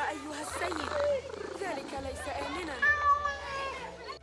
أيها السيد، ذلك ليس آمنا.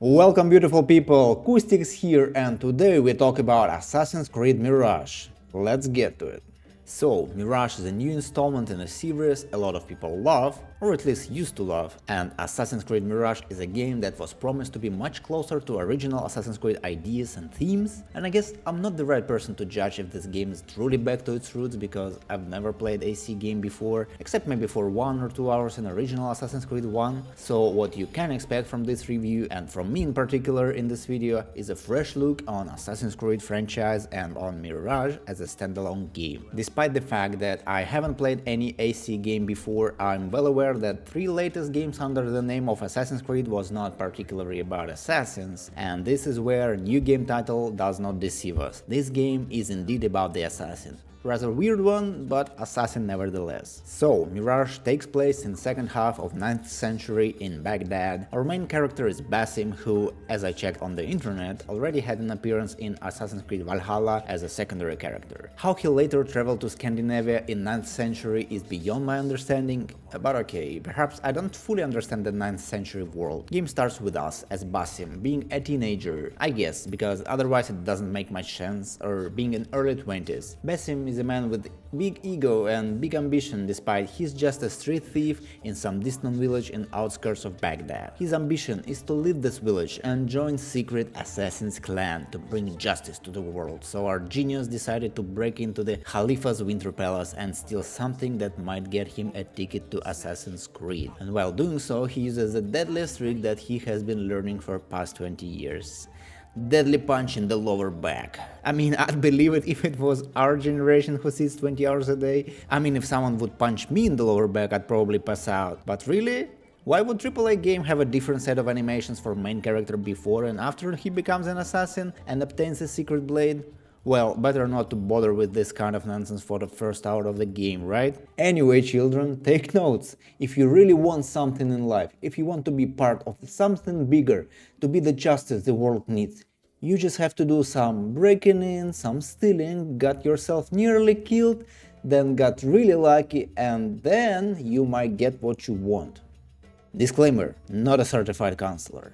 Welcome beautiful people, koostiq is here and today we talk about Assassin's Creed Mirage. Let's get to it. So, Mirage is a new installment in a series a lot of people love, or at least used to love, and Assassin's Creed Mirage is a game that was promised to be much closer to original Assassin's Creed ideas and themes, and I guess I'm not the right person to judge if this game is truly back to its roots because I've never played AC game before, except maybe for 1 or 2 hours in original Assassin's Creed 1, so what you can expect from this review and from me in particular in this video is a fresh look on Assassin's Creed franchise and on Mirage as a standalone game. Despite the fact that I haven't played any AC game before, I'm well aware that 3 latest games under the name of Assassin's Creed was not particularly about assassins, and this is where new game title does not deceive us. This game is indeed about the assassin. Rather weird one, but assassin nevertheless. So, Mirage takes place in second half of 9th century in Baghdad. Our main character is Basim, who, as I checked on the internet, already had an appearance in Assassin's Creed Valhalla as a secondary character. How he later traveled to Scandinavia in 9th century is beyond my understanding, but okay, perhaps I don't fully understand the 9th century world. Game starts with us as Basim, being a teenager, I guess, because otherwise it doesn't make much sense, or being in early 20s. Basim is a man with big ego and big ambition despite he's just a street thief in some distant village in outskirts of Baghdad. His ambition is to leave this village and join secret assassin's clan to bring justice to the world, so our genius decided to break into the Khalifa's winter palace and steal something that might get him a ticket to Assassin's Creed. And while doing so, he uses the deadliest trick that he has been learning for past 20 years. Deadly punch in the lower back. I mean, I'd believe it if it was our generation who sits 20 hours a day. I mean, if someone would punch me in the lower back, I'd probably pass out. But really? Why would AAA game have a different set of animations for main character before and after he becomes an assassin and obtains a secret blade? Well, better not to bother with this kind of nonsense for the first hour of the game, right? Anyway, children, take notes. If you really want something in life, if you want to be part of something bigger, to be the justice the world needs, you just have to do some breaking in, some stealing, got yourself nearly killed, then got really lucky, and then you might get what you want. Disclaimer, not a certified counselor.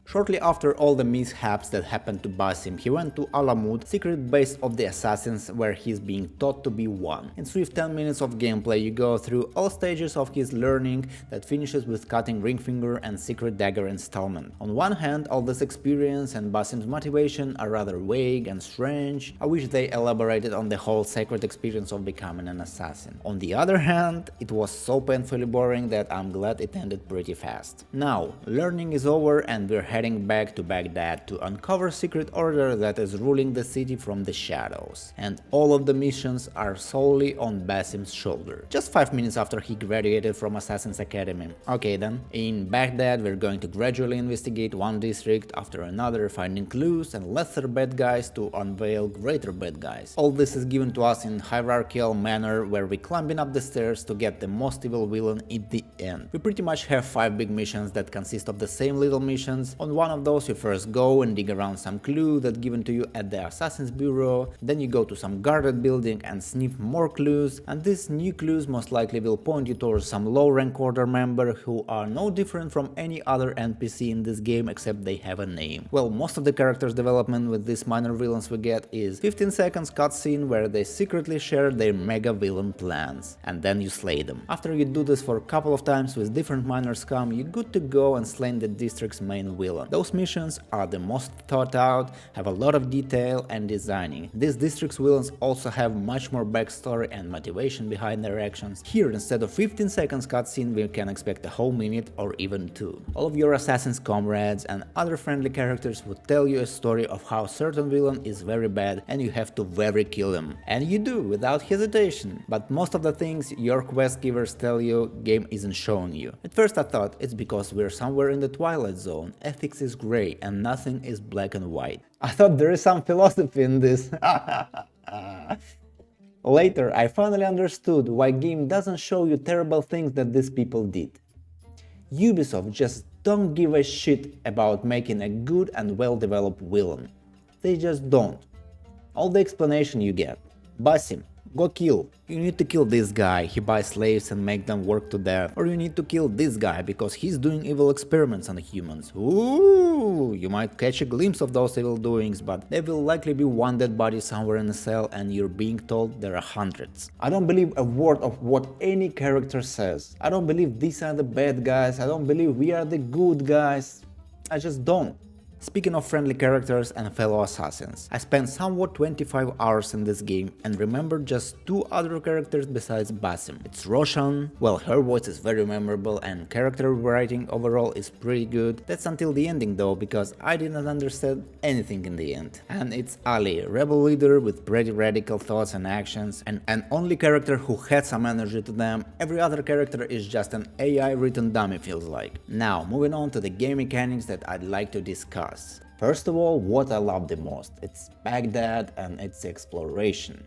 Shortly after all the mishaps that happened to Basim, he went to Alamut, secret base of the assassins where he's being taught to be one. In swift 10 minutes of gameplay you go through all stages of his learning that finishes with cutting ring finger and secret dagger installment. On one hand, all this experience and Basim's motivation are rather vague and strange. I wish they elaborated on the whole sacred experience of becoming an assassin. On the other hand, it was so painfully boring that I'm glad it ended pretty fast. Now, learning is over and we're heading back to Baghdad to uncover secret order that is ruling the city from the shadows. And all of the missions are solely on Basim's shoulder. Just 5 minutes after he graduated from Assassin's Academy. Okay then, in Baghdad we're going to gradually investigate one district after another, finding clues and lesser bad guys to unveil greater bad guys. All this is given to us in hierarchical manner where we climbing up the stairs to get the most evil villain at the end. We pretty much have 5 big missions that consist of the same little missions. On one of those you first go and dig around some clue that's given to you at the Assassin's Bureau, then you go to some guarded building and sniff more clues, and these new clues most likely will point you towards some low rank order member who are no different from any other NPC in this game except they have a name. Well, most of the characters development with these minor villains we get is 15 seconds cutscene where they secretly share their mega villain plans, and then you slay them. After you do this for a couple of times with different minor scum, you're good to go and slay the district's main villain. Those missions are the most thought out, have a lot of detail and designing. These district's villains also have much more backstory and motivation behind their actions. Here, instead of 15 seconds cutscene, we can expect a whole minute or even 2. All of your assassin's comrades and other friendly characters would tell you a story of how certain villain is very bad and you have to very kill him. And you do, without hesitation. But most of the things your quest givers tell you, game isn't showing you. At first I thought it's because we're somewhere in the Twilight Zone. Ethics is grey and nothing is black and white. I thought there is some philosophy in this. Later, I finally understood why game doesn't show you terrible things that these people did. Ubisoft just don't give a shit about making a good and well-developed villain. They just don't. All the explanation you get. Basim, Go kill. You need to kill this guy, he buys slaves and make them work to death. Or you need to kill this guy because he's doing evil experiments on humans. Ooh, you might catch a glimpse of those evil doings, but there will likely be one dead body somewhere in a cell and you're being told there are hundreds. I don't believe a word of what any character says. I don't believe these are the bad guys, I don't believe we are the good guys. I just don't. Speaking of friendly characters and fellow assassins, I spent somewhat 25 hours in this game and remember just 2 other characters besides Basim. It's Roshan, well, her voice is very memorable and character writing overall is pretty good. That's until the ending though, because I didn't understand anything in the end. And it's Ali, rebel leader with pretty radical thoughts and actions, and an only character who had some energy to them. Every other character is just an AI written dummy, feels like. Now, moving on to the game mechanics that I'd like to discuss. First of all, what I love the most, it's Baghdad and its exploration.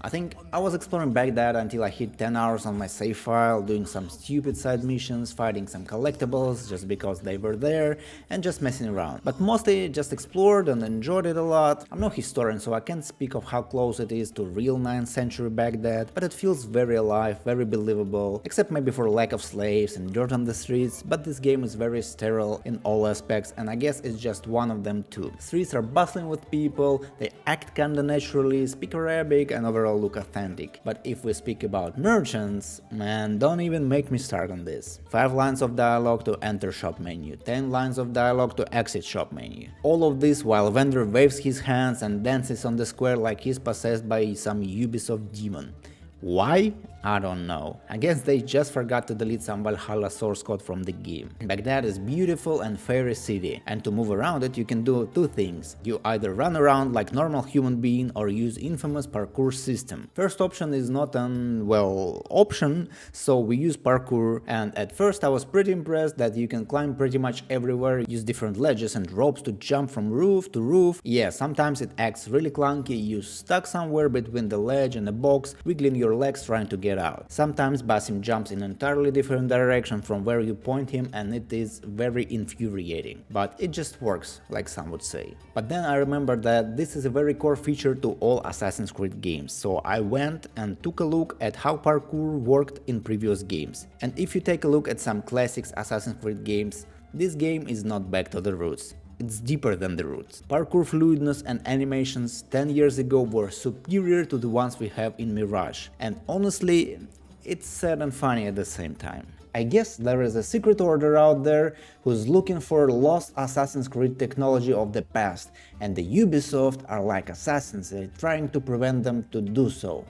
I think I was exploring Baghdad until I hit 10 hours on my save file, doing some stupid side missions, fighting some collectibles just because they were there, and just messing around. But mostly just explored and enjoyed it a lot. I'm no historian, so I can't speak of how close it is to real 9th century Baghdad, but it feels very alive, very believable, except maybe for lack of slaves and dirt on the streets, but this game is very sterile in all aspects, and I guess it's just one of them too. Streets are bustling with people, they act kinda naturally, speak Arabic, and overall look authentic. But if we speak about merchants, man, don't even make me start on this. 5 lines of dialogue to enter shop menu, 10 lines of dialogue to exit shop menu. All of this while vendor waves his hands and dances on the square like he's possessed by some Ubisoft demon. Why? I don't know. I guess they just forgot to delete some Valhalla source code from the game. Baghdad is beautiful and fairy city, and to move around it you can do 2 things. You either run around like normal human being or use infamous parkour system. First option is not an, well, option, so we use parkour, and at first I was pretty impressed that you can climb pretty much everywhere, use different ledges and ropes to jump from roof to roof. Yeah, sometimes it acts really clunky, you're stuck somewhere between the ledge and the box, wiggling your legs trying to get out. Sometimes Basim jumps in an entirely different direction from where you point him and it is very infuriating. But it just works, like some would say. But then I remembered that this is a very core feature to all Assassin's Creed games, so I went and took a look at how parkour worked in previous games. And if you take a look at some classics Assassin's Creed games, this game is not back to the roots. It's deeper than the roots. Parkour fluidness and animations 10 years ago were superior to the ones we have in Mirage. And honestly, it's sad and funny at the same time. I guess there is a secret order out there who's looking for lost Assassin's Creed technology of the past, and the Ubisoft are like assassins, trying to prevent them to do so.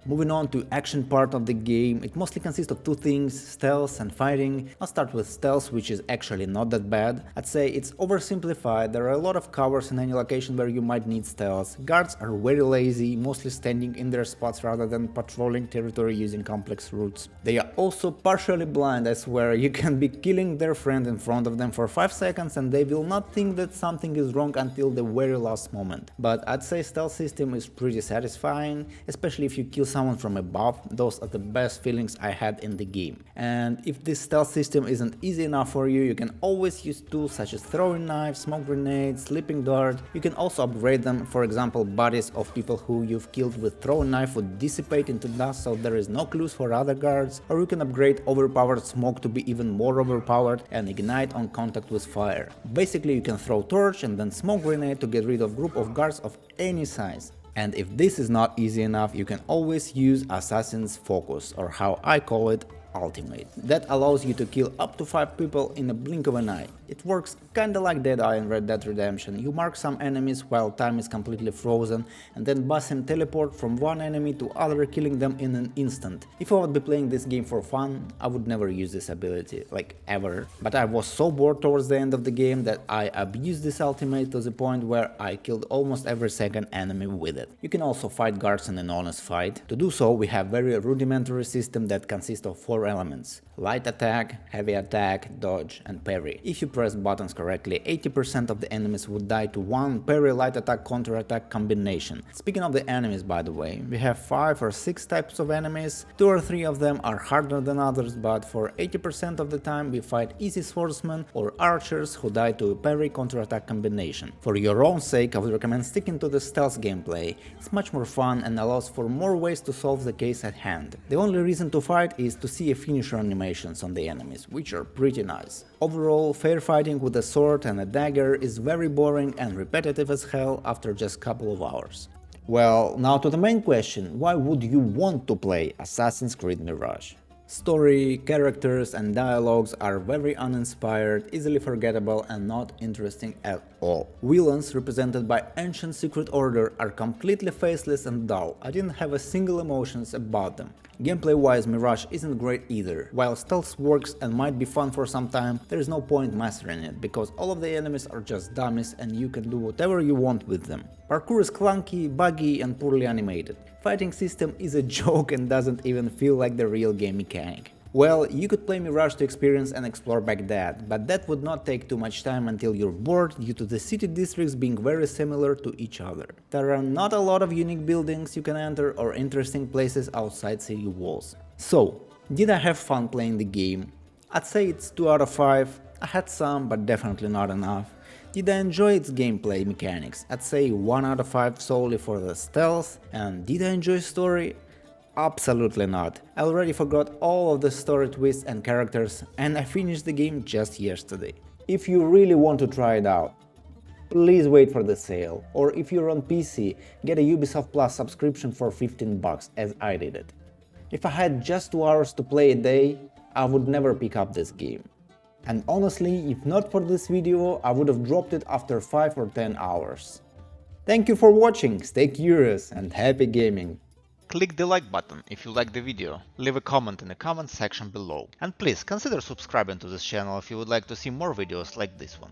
Moving on to action part of the game, it mostly consists of 2 things, stealth and fighting. I'll start with stealth, which is actually not that bad. I'd say it's oversimplified, there are a lot of covers in any location where you might need stealth. Guards are very lazy, mostly standing in their spots rather than patrolling territory using complex routes. They are also partially blind, I swear, you can be killing their friend in front of them for 5 seconds and they will not think that something is wrong until the very last moment. But I'd say stealth system is pretty satisfying, especially if you kill someone from above. Those are the best feelings I had in the game. And if this stealth system isn't easy enough for you, you can always use tools such as throwing knives, smoke grenades, sleeping dart. You can also upgrade them, for example, bodies of people who you've killed with throwing knife would dissipate into dust so there is no clues for other guards, or you can upgrade overpowered smoke to be even more overpowered and ignite on contact with fire. Basically you can throw torch and then smoke grenade to get rid of group of guards of any size. And if this is not easy enough, you can always use Assassin's Focus, or how I call it, Ultimate. That allows you to kill up to 5 people in a blink of an eye. It works kinda like Deadeye in Red Dead Redemption. You mark some enemies while time is completely frozen, and then Basim teleport from one enemy to other, killing them in an instant. If I would be playing this game for fun, I would never use this ability, like ever. But I was so bored towards the end of the game that I abused this ultimate to the point where I killed almost every second enemy with it. You can also fight guards in an honest fight. To do so, we have very rudimentary system that consists of 4 4 elements: light attack, heavy attack, dodge and parry. If you press buttons correctly, 80% of the enemies would die to one parry light attack counter attack combination. Speaking of the enemies, by the way, we have 5 or 6 types of enemies. 2 or 3 of them are harder than others, but for 80% of the time we fight easy swordsmen or archers who die to a parry counter attack combination. For your own sake, I would recommend sticking to the stealth gameplay. It's much more fun and allows for more ways to solve the case at hand. The only reason to fight is to see a finisher animations on the enemies, which are pretty nice. Overall, fair fighting with a sword and a dagger is very boring and repetitive as hell after just a couple of hours. Well, now to the main question: why would you want to play Assassin's Creed Mirage? Story, characters and dialogues are very uninspired, easily forgettable and not interesting at all. Villains, represented by Ancient Secret Order, are completely faceless and dull. I didn't have a single emotions about them. Gameplay-wise, Mirage isn't great either. While stealth works and might be fun for some time, there is no point mastering it, because all of the enemies are just dummies and you can do whatever you want with them. Parkour is clunky, buggy and poorly animated. Fighting system is a joke and doesn't even feel like the real game mechanic. Well, you could play Mirage to experience and explore Baghdad, but that would not take too much time until you're bored due to the city districts being very similar to each other. There are not a lot of unique buildings you can enter or interesting places outside city walls. So, did I have fun playing the game? I'd say it's 2 out of 5. I had some, but definitely not enough. Did I enjoy its gameplay mechanics? I'd say 1 out of 5 solely for the stealth. And did I enjoy story? Absolutely not. I already forgot all of the story twists and characters, and I finished the game just yesterday. If you really want to try it out, please wait for the sale, or if you're on PC, get a Ubisoft Plus subscription for 15 bucks as I did it. If I had just 2 hours to play a day, I would never pick up this game. And honestly, if not for this video, I would have dropped it after 5 or 10 hours. Thank you for watching, stay curious and happy gaming! Click the like button if you like the video, leave a comment in the comment section below, and please consider subscribing to this channel if you would like to see more videos like this one.